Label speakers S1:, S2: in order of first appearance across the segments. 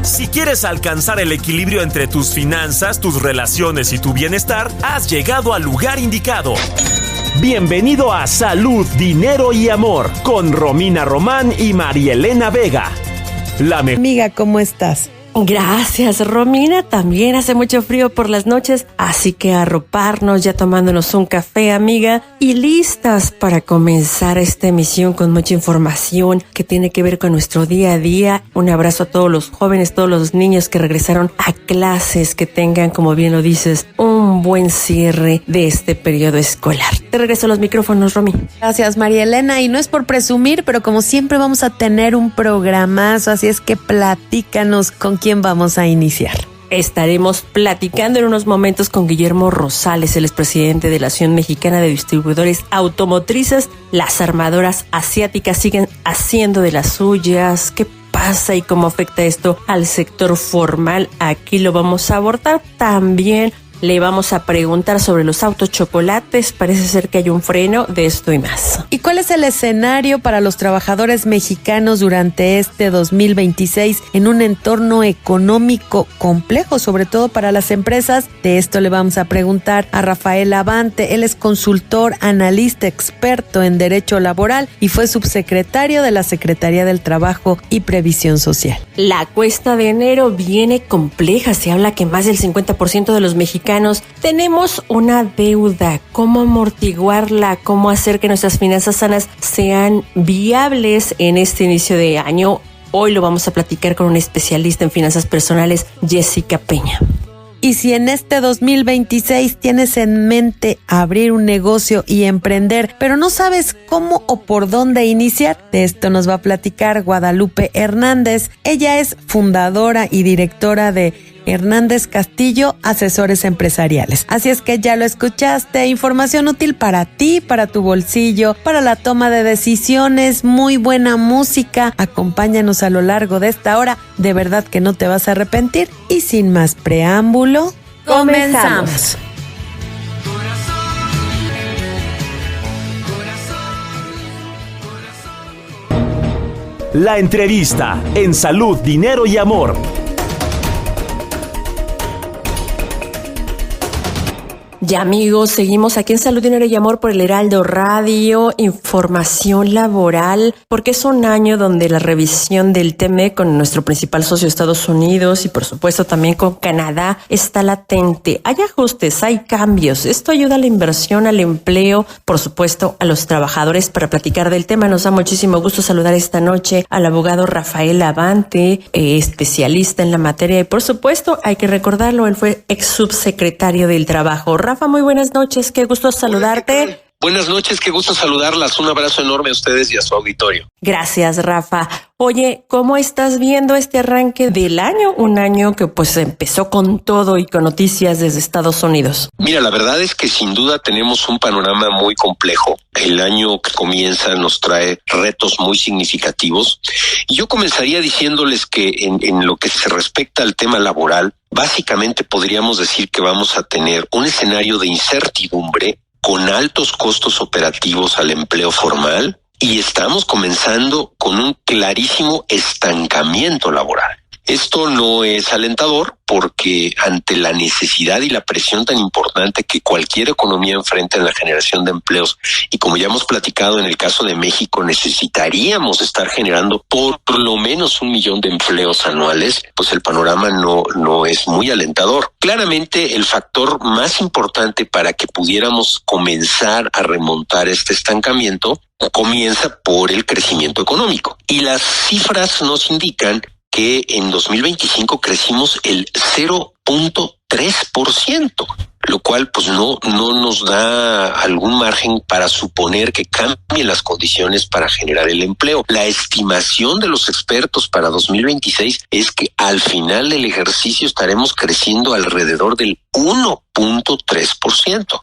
S1: Si quieres alcanzar el equilibrio entre tus finanzas, tus relaciones y tu bienestar, has llegado al lugar indicado. Bienvenido a Salud, Dinero y Amor con Romina Román y Marielena Vega.
S2: Amiga, ¿cómo estás?
S3: Gracias, Romina. También hace mucho frío por las noches, así que arroparnos ya tomándonos un café, amiga, y listas para comenzar esta emisión con mucha información que tiene que ver con nuestro día a día. Un abrazo a todos los jóvenes, todos los niños que regresaron a clases, que tengan, como bien lo dices, un buen cierre de este periodo escolar. Te regreso a los micrófonos, Romy.
S2: Gracias, María Elena, y no es por presumir, pero como siempre vamos a tener un programazo, así es que platícanos con quién vamos a iniciar.
S3: Estaremos platicando en unos momentos con Guillermo Rosales, el expresidente de la Asociación Mexicana de Distribuidores Automotrices. Las armadoras asiáticas siguen haciendo de las suyas. ¿Qué pasa y cómo afecta esto al sector formal? Aquí lo vamos a abordar. También le vamos a preguntar sobre los autos chocolates. Parece ser que hay un freno de esto y más.
S2: ¿Y cuál es el escenario para los trabajadores mexicanos durante este 2026 en un entorno económico complejo, sobre todo para las empresas? De esto le vamos a preguntar a Rafael Abante. Él es consultor, analista, experto en derecho laboral y fue subsecretario de la Secretaría del Trabajo y Previsión Social.
S3: La cuesta de enero viene compleja. Se habla que más del 50% de los mexicanos tenemos una deuda. ¿Cómo amortiguarla? ¿Cómo hacer que nuestras finanzas sanas sean viables en este inicio de año? Hoy lo vamos a platicar con una especialista en finanzas personales, Jessica Peña.
S2: Y si en este 2026 tienes en mente abrir un negocio y emprender, pero no sabes cómo o por dónde iniciar, de esto nos va a platicar Guadalupe Hernández. Ella es fundadora y directora de Hernández Castillo, Asesores Empresariales. Así es que ya lo escuchaste, información útil para ti, para tu bolsillo, para la toma de decisiones, muy buena música. Acompáñanos a lo largo de esta hora, de verdad que no te vas a arrepentir. Y sin más preámbulo, comenzamos.
S1: La entrevista en Salud, Dinero y Amor.
S3: Ya amigos, seguimos aquí en Salud, Dinero y Amor por el Heraldo Radio, información laboral, porque es un año donde la revisión del TME con nuestro principal socio Estados Unidos y por supuesto también con Canadá está latente. Hay ajustes, hay cambios. Esto ayuda a la inversión, al empleo, por supuesto a los trabajadores. Para platicar del tema nos da muchísimo gusto saludar esta noche al abogado Rafael Abante, especialista en la materia y por supuesto hay que recordarlo, él fue ex subsecretario del Trabajo. Rafa, muy buenas noches, qué gusto saludarte.
S4: Buenas noches, qué gusto saludarlas. Un abrazo enorme a ustedes y a su auditorio.
S3: Gracias, Rafa. Oye, ¿cómo estás viendo este arranque del año? Un año que pues empezó con todo y con noticias desde Estados Unidos.
S4: Mira, la verdad es que sin duda tenemos un panorama muy complejo. El año que comienza nos trae retos muy significativos. Y yo comenzaría diciéndoles que en lo que se respecta al tema laboral, básicamente podríamos decir que vamos a tener un escenario de incertidumbre con altos costos operativos al empleo formal y estamos comenzando con un clarísimo estancamiento laboral. Esto no es alentador porque ante la necesidad y la presión tan importante que cualquier economía enfrenta en la generación de empleos, y como ya hemos platicado en el caso de México, necesitaríamos estar generando por lo menos 1 millón de empleos anuales, pues el panorama no es muy alentador. Claramente el factor más importante para que pudiéramos comenzar a remontar este estancamiento comienza por el crecimiento económico. Y las cifras nos indican que en 2025 crecimos el 0.3%, lo cual pues no nos da algún margen para suponer que cambien las condiciones para generar el empleo. La estimación de los expertos para 2026 es que al final del ejercicio estaremos creciendo alrededor del 1.3%.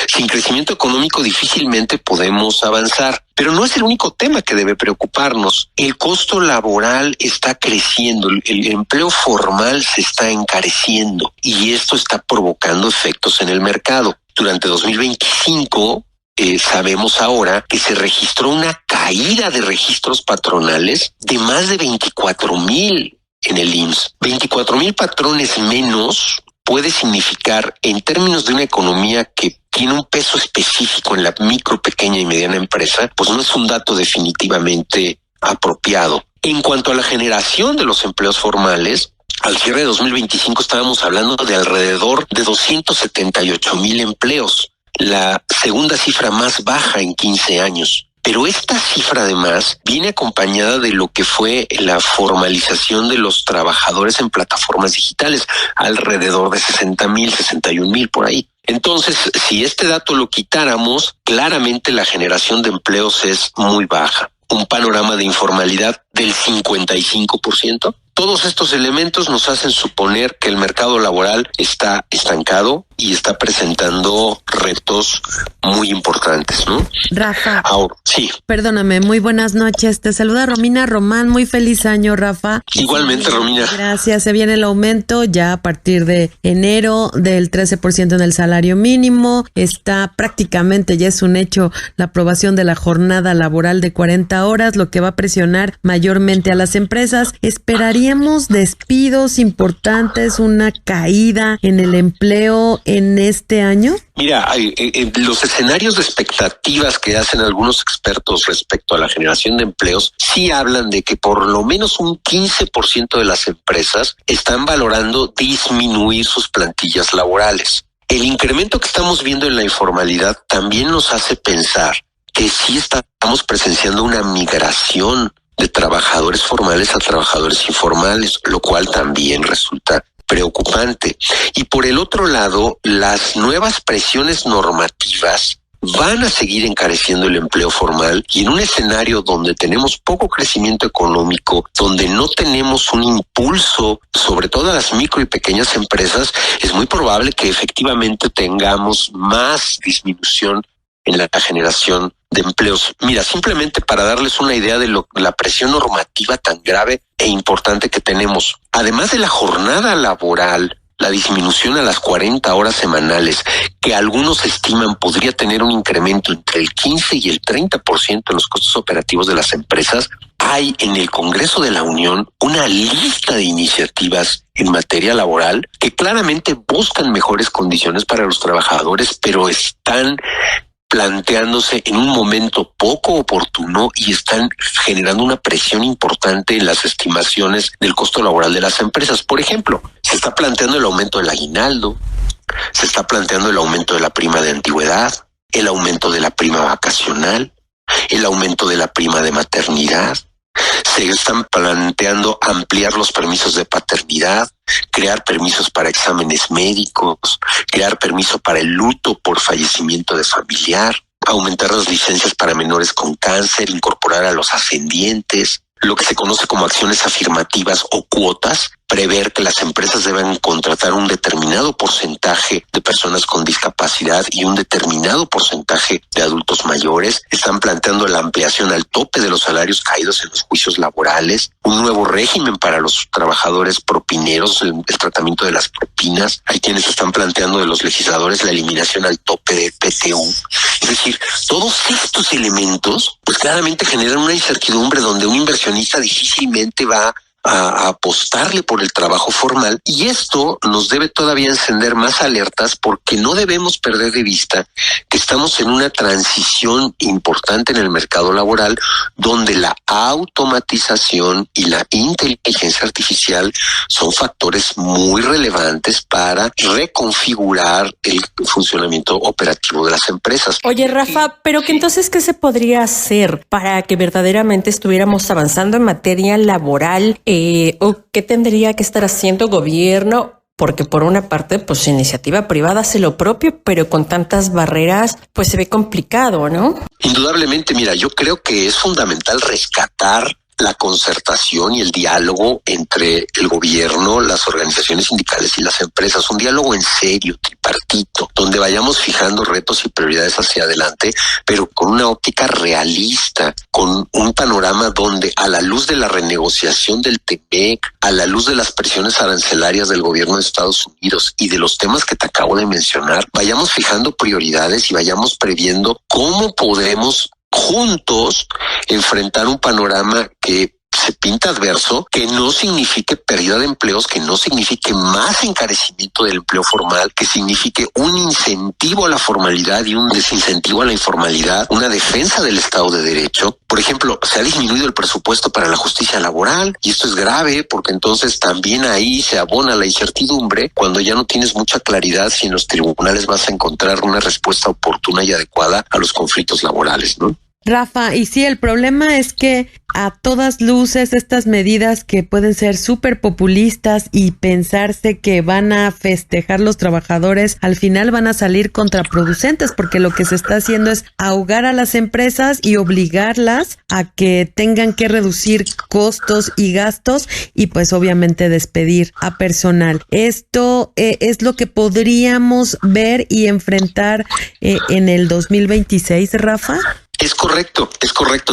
S4: Sin crecimiento económico difícilmente podemos avanzar. Pero no es el único tema que debe preocuparnos. El costo laboral está creciendo, el empleo formal se está encareciendo y esto está provocando efectos en el mercado. Durante 2025 sabemos ahora que se registró una caída de registros patronales de más de 24,000 en el IMSS. 24,000 patrones menos puede significar, en términos de una economía que tiene un peso específico en la micro, pequeña y mediana empresa, pues no es un dato definitivamente apropiado. En cuanto a la generación de los empleos formales, al cierre de 2025 estábamos hablando de alrededor de 278,000 empleos, la segunda cifra más baja en 15 años. Pero esta cifra además viene acompañada de lo que fue la formalización de los trabajadores en plataformas digitales, alrededor de 60,000, 61,000 por ahí. Entonces, si este dato lo quitáramos, claramente la generación de empleos es muy baja. Un panorama de informalidad del 55%. Todos estos elementos nos hacen suponer que el mercado laboral está estancado y está presentando retos muy importantes, ¿no?
S2: Rafa.
S4: Ahora, sí.
S2: Perdóname, muy buenas noches. Te saluda Romina Román. Muy feliz año, Rafa.
S4: Igualmente, Romina.
S2: Gracias. Se viene el aumento ya a partir de enero del 13% en el salario mínimo. Está prácticamente, ya es un hecho, la aprobación de la jornada laboral de 40 horas, lo que va a presionar mayormente a las empresas. Esperaríamos despidos importantes, una caída en el empleo en este año.
S4: Mira, los escenarios de expectativas que hacen algunos expertos respecto a la generación de empleos sí hablan de que por lo menos un 15% de las empresas están valorando disminuir sus plantillas laborales. El incremento que estamos viendo en la informalidad también nos hace pensar que sí estamos presenciando una migración de trabajadores formales a trabajadores informales, lo cual también resulta preocupante. Y por el otro lado, las nuevas presiones normativas van a seguir encareciendo el empleo formal, y en un escenario donde tenemos poco crecimiento económico, donde no tenemos un impulso sobre todo a las micro y pequeñas empresas, es muy probable que efectivamente tengamos más disminución en la generación de empleos. Mira, simplemente para darles una idea de la presión normativa tan grave e importante que tenemos, además de la jornada laboral, la disminución a las 40 horas semanales, que algunos estiman podría tener un incremento entre el 15 y el 30% en los costos operativos de las empresas, hay en el Congreso de la Unión una lista de iniciativas en materia laboral que claramente buscan mejores condiciones para los trabajadores, pero están planteándose en un momento poco oportuno y están generando una presión importante en las estimaciones del costo laboral de las empresas. Por ejemplo, se está planteando el aumento del aguinaldo, se está planteando el aumento de la prima de antigüedad, el aumento de la prima vacacional, el aumento de la prima de maternidad. Se están planteando ampliar los permisos de paternidad, crear permisos para exámenes médicos, crear permiso para el luto por fallecimiento de familiar, aumentar las licencias para menores con cáncer, incorporar a los ascendientes, lo que se conoce como acciones afirmativas o cuotas, prever que las empresas deben contratar un determinado porcentaje de personas con discapacidad y un determinado porcentaje de adultos mayores. Están planteando la ampliación al tope de los salarios caídos en los juicios laborales, un nuevo régimen para los trabajadores propineros, el tratamiento de las propinas. Hay quienes están planteando de los legisladores la eliminación al tope de PTU. Es decir, todos estos elementos pues claramente generan una incertidumbre donde un inversionista difícilmente va a apostarle por el trabajo formal, y esto nos debe todavía encender más alertas, porque no debemos perder de vista que estamos en una transición importante en el mercado laboral, donde la automatización y la inteligencia artificial son factores muy relevantes para reconfigurar el funcionamiento operativo de las empresas.
S3: Oye, Rafa, pero que entonces, ¿qué se podría hacer para que verdaderamente estuviéramos avanzando en materia laboral? ¿O qué tendría que estar haciendo gobierno? Porque por una parte, pues iniciativa privada hace lo propio, pero con tantas barreras, pues se ve complicado, ¿no?
S4: Indudablemente, mira, yo creo que es fundamental rescatar la concertación y el diálogo entre el gobierno, las organizaciones sindicales y las empresas, un diálogo en serio, tripartito, donde vayamos fijando retos y prioridades hacia adelante, pero con una óptica realista, con un panorama donde, a la luz de la renegociación del TEMEC, a la luz de las presiones arancelarias del gobierno de Estados Unidos y de los temas que te acabo de mencionar, vayamos fijando prioridades y vayamos previendo cómo podemos juntos enfrentar un panorama que se pinta adverso, que no signifique pérdida de empleos, que no signifique más encarecimiento del empleo formal, que signifique un incentivo a la formalidad y un desincentivo a la informalidad, una defensa del Estado de Derecho. Por ejemplo, se ha disminuido el presupuesto para la justicia laboral y esto es grave porque entonces también ahí se abona la incertidumbre cuando ya no tienes mucha claridad si en los tribunales vas a encontrar una respuesta oportuna y adecuada a los conflictos laborales, ¿no?
S2: Rafa, y sí, el problema es que a todas luces estas medidas que pueden ser súper populistas y pensarse que van a festejar los trabajadores, al final van a salir contraproducentes porque lo que se está haciendo es ahogar a las empresas y obligarlas a que tengan que reducir costos y gastos y pues obviamente despedir a personal. Esto es lo que podríamos ver y enfrentar en el 2026, Rafa.
S4: Es correcto,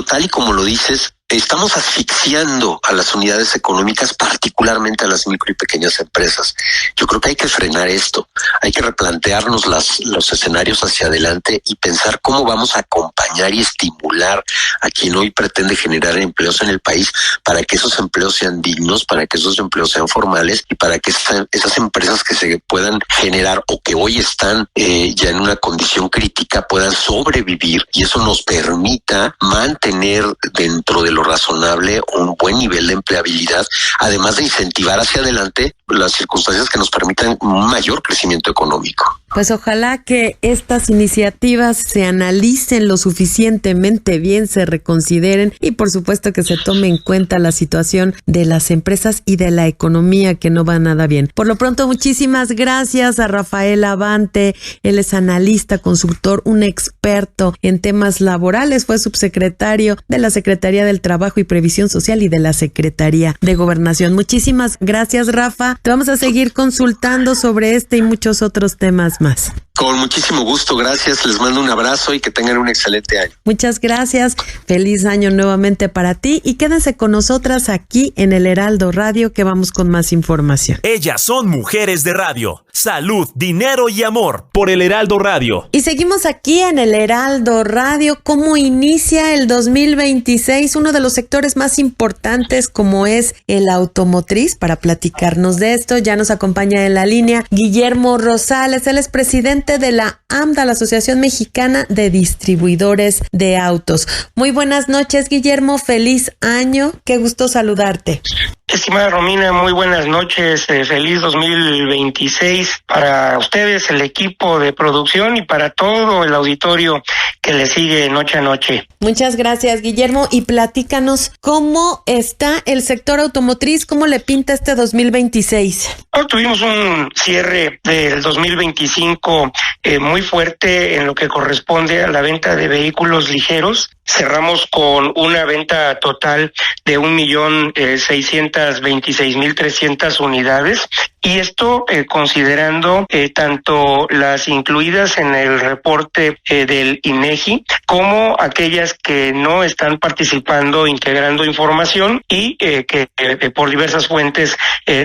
S4: tal y como lo dices. Estamos asfixiando a las unidades económicas, particularmente a las micro y pequeñas empresas. Yo creo que hay que frenar esto, hay que replantearnos los escenarios hacia adelante y pensar cómo vamos a acompañar y estimular a quien hoy pretende generar empleos en el país para que esos empleos sean dignos, para que esos empleos sean formales y para que esas empresas que se puedan generar o que hoy están ya en una condición crítica puedan sobrevivir y eso nos permita mantener dentro de lo razonable un buen nivel de empleabilidad, además de incentivar hacia adelante las circunstancias que nos permitan un mayor crecimiento económico.
S2: Pues ojalá que estas iniciativas se analicen lo suficientemente bien, se reconsideren y por supuesto que se tome en cuenta la situación de las empresas y de la economía que no va nada bien. Por lo pronto, muchísimas gracias a Rafael Abante. Él es analista, consultor, un experto en temas laborales, fue subsecretario de la Secretaría del Trabajo y Previsión Social y de la Secretaría de Gobernación. Muchísimas gracias, Rafa. Te vamos a seguir consultando sobre este y muchos otros temas más.
S4: Con muchísimo gusto, gracias. Les mando un abrazo y que tengan un excelente año.
S2: Muchas gracias. Feliz año nuevamente para ti y quédense con nosotras aquí en el Heraldo Radio que vamos con más información.
S1: Ellas son mujeres de radio. Salud, dinero y amor por el Heraldo Radio.
S2: Y seguimos aquí en el Heraldo Radio. ¿Cómo inicia el 2026? Uno de los sectores más importantes como es el automotriz. Para platicarnos de esto ya nos acompaña en la línea Guillermo Rosales. Él es presidente de la AMDA, la Asociación Mexicana de Distribuidores de Autos. Muy buenas noches, Guillermo. Feliz año. Qué gusto saludarte.
S5: Estimada Romina, muy buenas noches. Feliz 2026 para ustedes, el equipo de producción y para todo el auditorio que le sigue noche a noche.
S2: Muchas gracias, Guillermo. Y platícanos cómo está el sector automotriz, cómo le pinta este 2026.
S5: Tuvimos un cierre del 2025 muy fuerte en lo que corresponde a la venta de vehículos ligeros. Cerramos con una venta total de 1,626,300 unidades y esto considerando tanto las incluidas en el reporte del INEGI como aquellas que no están participando, integrando información y que por diversas fuentes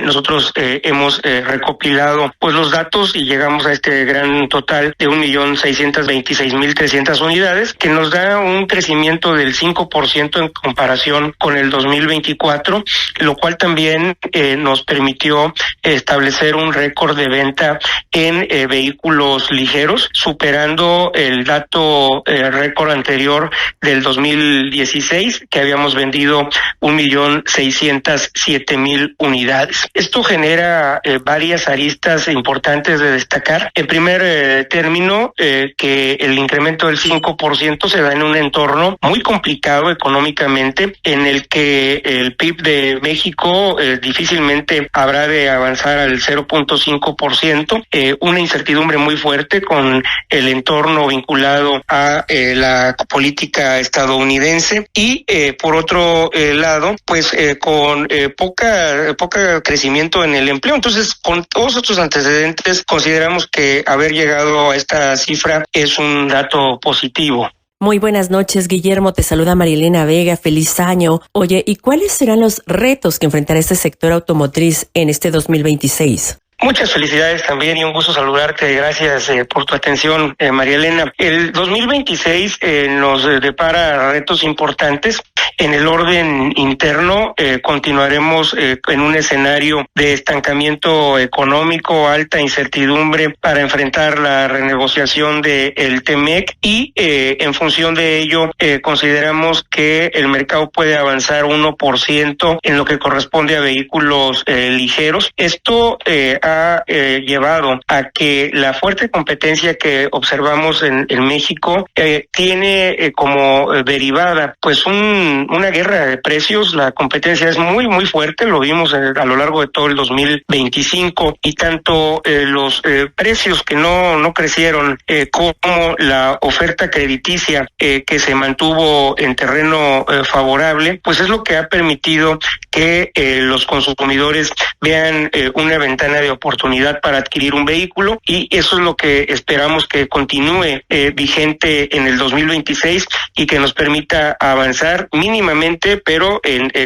S5: nosotros hemos recopilado pues los datos y llegamos a este gran total de 1,626,300 unidades que nos da un crecimiento del 5% en comparación con el 2024, lo cual también nos permitió establecer un récord de venta en vehículos ligeros, superando el dato récord anterior del 2016, que habíamos vendido 1,607,000 unidades. Esto genera varias aristas importantes de destacar. En primer término, que el incremento del 5% se da en un entorno muy complicado económicamente, en el que el PIB de México difícilmente habrá de avanzar al 0.5%, una incertidumbre muy fuerte con el entorno vinculado a la política estadounidense y por otro lado, pues con poca crecimiento en el empleo. Entonces, con todos estos antecedentes, consideramos que haber llegado a esta cifra es un dato positivo.
S3: Muy buenas noches, Guillermo. Te saluda Marilena Vega. Feliz año. Oye, ¿y cuáles serán los retos que enfrentará este sector automotriz en este 2026?
S5: Muchas felicidades también y un gusto saludarte. Gracias por tu atención, María Elena. El 2026 nos depara retos importantes. En el orden interno continuaremos en un escenario de estancamiento económico, alta incertidumbre para enfrentar la renegociación del TEMEC y en función de ello consideramos que el mercado puede avanzar 1% en lo que corresponde a vehículos ligeros. Esto ha llevado a que la fuerte competencia que observamos en México tiene como derivada pues una guerra de precios. La competencia es muy fuerte, lo vimos a lo largo de todo el 2025 y tanto los precios que no crecieron como la oferta crediticia que se mantuvo en terreno favorable, pues es lo que ha permitido que los consumidores vean una ventana de oportunidad para adquirir un vehículo y eso es lo que esperamos que continúe vigente en el 2026 y que nos permita avanzar mínimamente, pero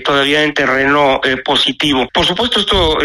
S5: todavía en terreno positivo. Por supuesto, esto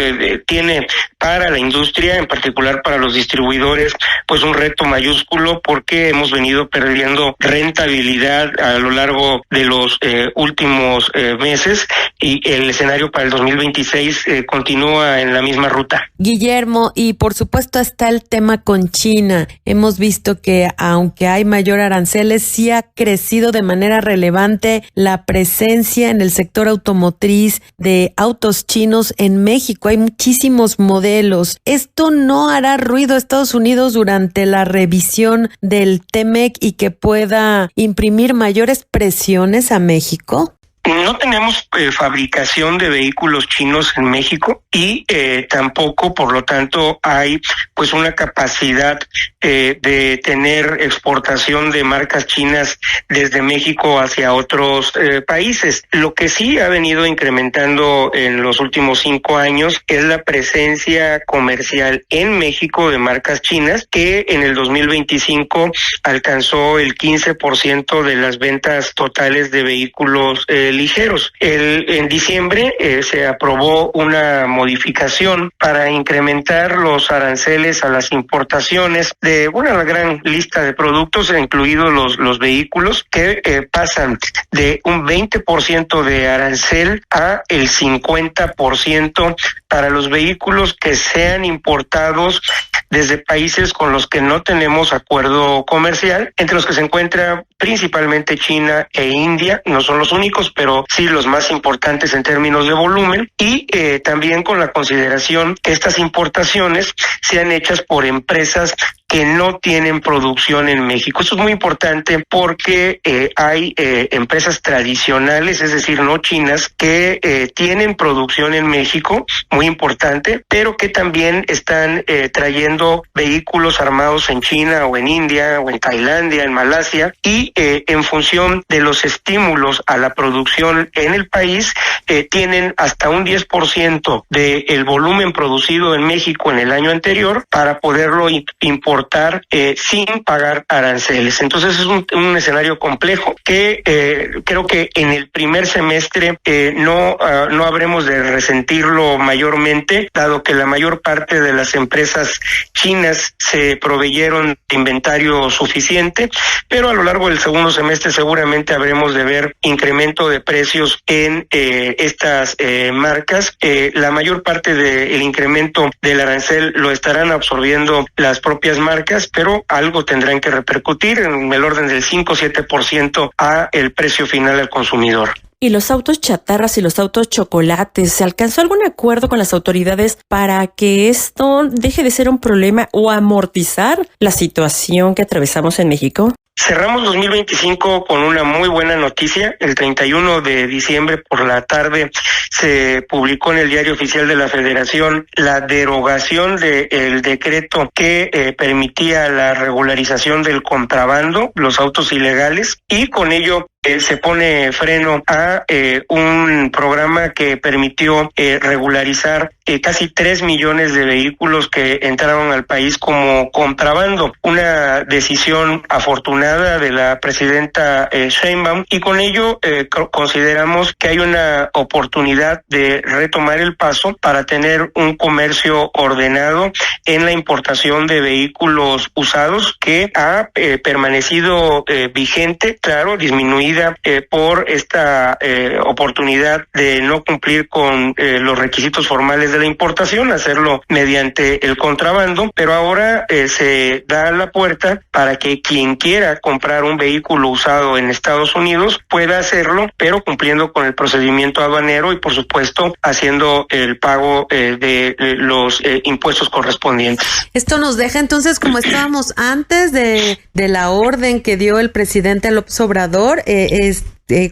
S5: tiene para la industria, en particular para los distribuidores, pues un reto mayúsculo porque hemos venido perdiendo rentabilidad a lo largo de los últimos meses y el escenario para el 2026 continúa en la misma ruta.
S2: Guillermo, y por supuesto está el tema con China. Hemos visto que aunque hay mayor aranceles, sí ha crecido de manera relevante la presencia en el sector automotriz de autos chinos en México. Hay muchísimos modelos. ¿Esto no hará ruido a Estados Unidos durante la revisión del TEMEC y que pueda imprimir mayores presiones a México?
S5: No tenemos fabricación de vehículos chinos en México y tampoco, por lo tanto, hay pues una capacidad de tener exportación de marcas chinas desde México hacia otros países. Lo que sí ha venido incrementando en los últimos 5 años es la presencia comercial en México de marcas chinas, que en el 2025 alcanzó el 15% de las ventas totales de vehículos ligeros. En diciembre se aprobó una modificación para incrementar los aranceles a las importaciones de una gran lista de productos, incluidos los vehículos, que pasan de un 20% de arancel a el 50% para los vehículos que sean importados desde países con los que no tenemos acuerdo comercial, entre los que se encuentra principalmente China e India. No son los únicos, pero sí los más importantes en términos de volumen, y también con la consideración que estas importaciones sean hechas por empresas que no tienen producción en México. Eso es muy importante porque hay empresas tradicionales, es decir, no chinas, que tienen producción en México, muy importante, pero que también están trayendo vehículos armados en China o en India o en Tailandia, en Malasia, y en función de los estímulos a la producción en el país, tienen hasta un 10% del volumen producido en México en el año anterior para poderlo importar sin pagar aranceles. Entonces es un escenario complejo que creo que en el primer semestre no habremos de resentirlo mayormente, dado que la mayor parte de las empresas chinas se proveyeron de inventario suficiente, pero a lo largo del segundo semestre seguramente habremos de ver incremento de precios en estas marcas. La mayor parte del incremento del arancel lo estarán absorbiendo las propias marcas, pero algo tendrán que repercutir en el orden del 5-7% a el precio final al consumidor.
S3: Y los autos chatarras y los autos chocolates, ¿se alcanzó algún acuerdo con las autoridades para que esto deje de ser un problema o amortizar la situación que atravesamos en México?
S5: Cerramos 2025 con una muy buena noticia. El 31 de diciembre por la tarde se publicó en el Diario Oficial de la Federación la derogación del decreto que permitía la regularización del contrabando, los autos ilegales, y con ello se pone freno a un programa que permitió regularizar casi 3 millones de vehículos que entraron al país como contrabando. Una decisión afortunada de la presidenta Sheinbaum, y con ello consideramos que hay una oportunidad de retomar el paso para tener un comercio ordenado en la importación de vehículos usados, que ha permanecido vigente, claro, disminuida por esta oportunidad de no cumplir con los requisitos formales de la importación, hacerlo mediante el contrabando, pero ahora se da la puerta para que quien quiera comprar un vehículo usado en Estados Unidos pueda hacerlo, pero cumpliendo con el procedimiento aduanero y, por supuesto, haciendo el pago de los impuestos correspondientes.
S2: Esto nos deja entonces como estábamos antes de la orden que dio el presidente López Obrador.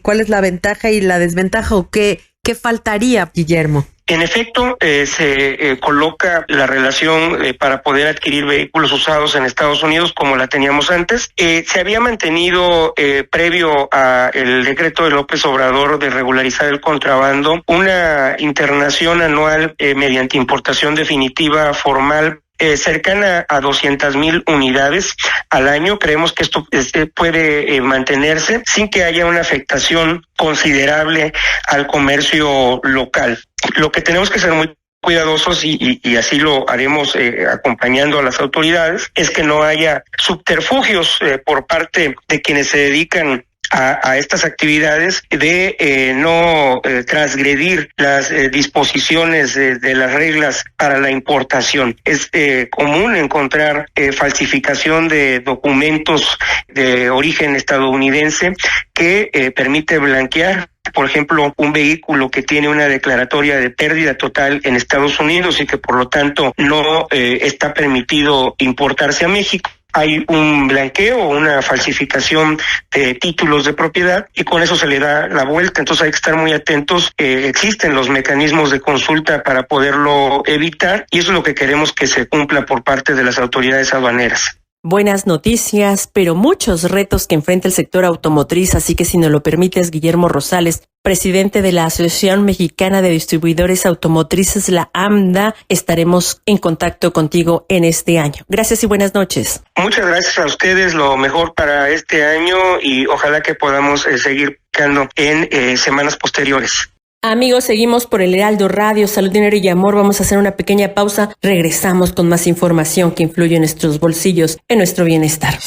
S2: ¿Cuál es la ventaja y la desventaja, o qué faltaría, Guillermo?
S5: En efecto, se coloca la relación para poder adquirir vehículos usados en Estados Unidos como la teníamos antes. Se había mantenido, previo a el decreto de López Obrador de regularizar el contrabando, una internación anual mediante importación definitiva formal cercana a 200,000 unidades al año. Creemos que esto puede mantenerse sin que haya una afectación considerable al comercio local. Lo que tenemos que ser muy cuidadosos, y así lo haremos acompañando a las autoridades, es que no haya subterfugios por parte de quienes se dedican a estas actividades de no transgredir las disposiciones de las reglas para la importación. Es común encontrar falsificación de documentos de origen estadounidense que permite blanquear, por ejemplo, un vehículo que tiene una declaratoria de pérdida total en Estados Unidos y que por lo tanto no está permitido importarse a México. Hay un blanqueo o una falsificación de títulos de propiedad y con eso se le da la vuelta. Entonces hay que estar muy atentos. Existen los mecanismos de consulta para poderlo evitar, y eso es lo que queremos que se cumpla por parte de las autoridades aduaneras.
S3: Buenas noticias, pero muchos retos que enfrenta el sector automotriz, así que si nos lo permites, Guillermo Rosales, presidente de la Asociación Mexicana de Distribuidores Automotrices, la AMDA, estaremos en contacto contigo en este año. Gracias y buenas noches.
S5: Muchas gracias a ustedes, lo mejor para este año, y ojalá que podamos seguir buscando en semanas posteriores.
S3: Amigos, seguimos por el Heraldo Radio, Salud, Dinero y Amor. Vamos a hacer una pequeña pausa. Regresamos con más información que influye en nuestros bolsillos, en nuestro bienestar.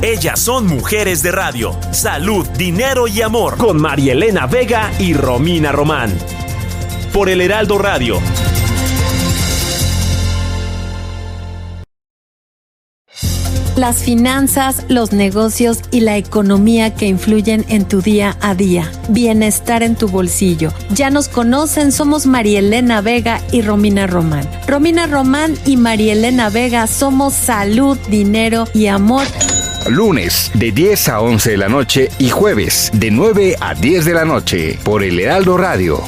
S1: Ellas son mujeres de radio. Salud, Dinero y Amor. Con Marielena Vega y Romina Román. Por el Heraldo Radio.
S2: Las finanzas, los negocios y la economía que influyen en tu día a día. Bienestar en tu bolsillo. Ya nos conocen, somos Marielena Vega y Romina Román. Romina Román y Marielena Vega somos Salud, Dinero y Amor.
S6: Lunes de 10 a 11 de la noche y jueves de 9 a 10 de la noche por el Heraldo Radio.